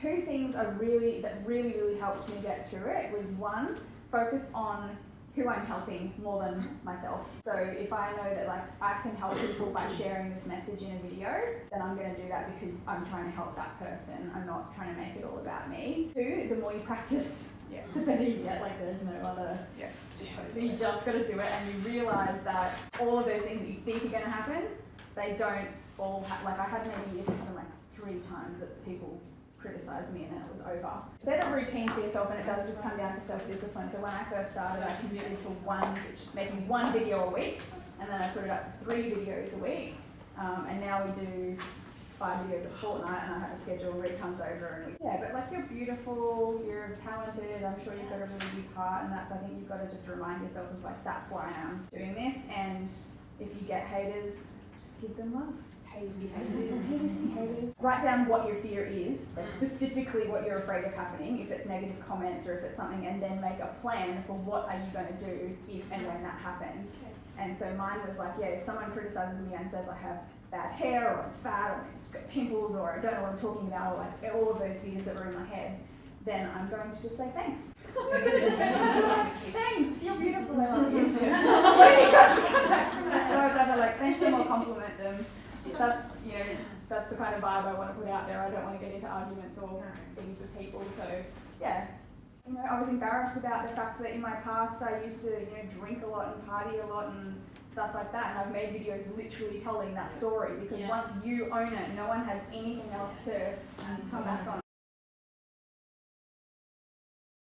2 things that really helped me get through it was 1, focus on who I'm helping more than myself. So if I know that like I can help people by sharing this message in a video, then I'm going to do that because I'm trying to help that person. I'm not trying to make it all about me. 2, the more you practice, the better you get. Like there's no other. You just got to do it, and you realise that all of those things that you think are going to happen, they don't all like I had maybe it happened like 3 times that people criticised me and then it was over. Set a routine for yourself, and it does just come down to self-discipline. So when I first started, I committed to making 1 video a week, and then I put it up to 3 videos a week. And now we do 5 videos a fortnight, and I have a schedule where it comes over. And but like you're beautiful, you're talented. I'm sure you've got a really big heart, and I think you've got to just remind yourself of like that's why I am doing this. And if you get haters, just give them love. Haters be haters. Write down what your fear is, like specifically what you're afraid of happening, if it's negative comments or if it's something, and then make a plan for what are you going to do if and when that happens. And so mine was like, if someone criticises me and says I have bad hair or I'm fat or I've got pimples or I don't know what I'm talking about, or like all of those fears that were in my head, then I'm going to just say thanks. Thanks, you're beautiful, I love you. What have you got to come back from that? So I was either like thank them or compliment them. That's the kind of vibe I want to put out there. I don't want to get into arguments or things with people. So I was embarrassed about the fact that in my past I used to drink a lot and party a lot and stuff like that, and I've made videos literally telling that story because once you own it, no one has anything else to come back on.